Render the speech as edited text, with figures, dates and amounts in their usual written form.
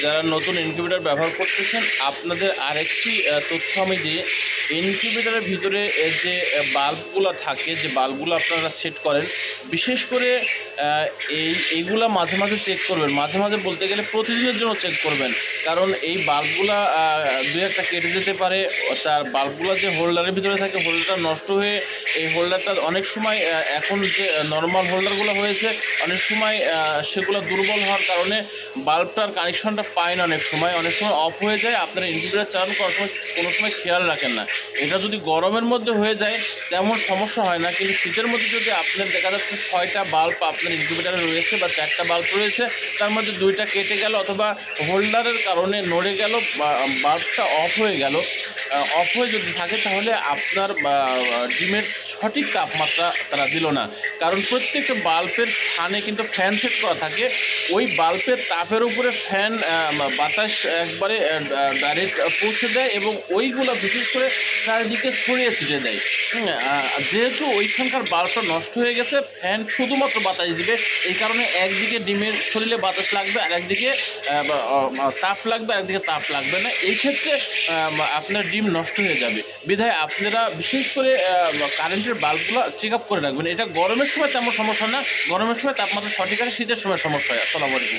যারা নতুন ইনকিউবেটর ব্যবহার করতেছেন আপনাদের আরেকটি তথ্য আমি দিই। ইনকিউবেটরের ভিতরে যে বাল্বগুলো থাকে, যে বাল্বগুলো আপনারা সেট করেন, বিশেষ করে এইগুলা মাঝে মাঝে চেক করবেন। মাঝে মাঝে বলতে গেলে প্রতিদিনের জন্য চেক করবেন, কারণ এই বাল্বগুলা দু একটা কেটে যেতে পারে। তার বাল্বগুলো যে হোল্ডারের ভিতরে থাকে, হোল্ডারটা নষ্ট হয়ে এই হোল্ডারটা অনেক সময় এখন যে নর্মাল হোল্ডারগুলো হয়েছে অনেক সময় সেগুলো দুর্বল হওয়ার কারণে বাল্বটার কানেকশনটা পায় না, অনেক সময় অফ হয়ে যায়। আপনারা ইনকিউবেটর চালান কোনো সময় খেয়াল রাখেন না। এটা যদি গরমের মধ্যে হয়ে যায় তেমন সমস্যা হয় না, কিন্তু শীতের মধ্যে যদি আপনার দেখা যাচ্ছে 6টা বাল্ব আপনার ইনকিউবেটরে রয়েছে বা 4টা বাল্ব রয়েছে, তার মধ্যে 2টা কেটে গেল অথবা হোল্ডারের কারণে নড়ে গেল, বাল্বটা অফ হয়ে গেল, অফ হয়ে যদি থাকে তাহলে আপনার ডিমের সঠিক তাপমাত্রা তারা দিল না। কারণ প্রত্যেকটা বাল্বের স্থানে কিন্তু ফ্যান সেট করা থাকে। ওই বাল্বের তাপের উপরে ফ্যান বাতাস একবারে ডাইরেক্ট পৌঁছে দেয় এবং ওইগুলো বিশেষ করে চারিদিকে ছড়িয়ে ছিটিয়ে দেয়। যেহেতু ওইখানকার বাল্বটা নষ্ট হয়ে গেছে, ফ্যান শুধুমাত্র বাতাস দিবে, এই কারণে একদিকে ডিমের শরীরে বাতাস লাগবে আর একদিকে তাপ লাগবে, আর একদিকে তাপ লাগবে না। এই ক্ষেত্রে আপনার ডিম নষ্ট হয়ে যাবে। বিধায় আপনারা বিশেষ করে কারেন্টের বাল্বগুলো চেক আপ করে রাখবেন। এটা গরমের সময় তেমন সমস্যা না, গরমের সময় তাপমাত্রা সঠিক আছে, শীতের সময় সমস্যা হয়। আসসালামু আলাইকুম।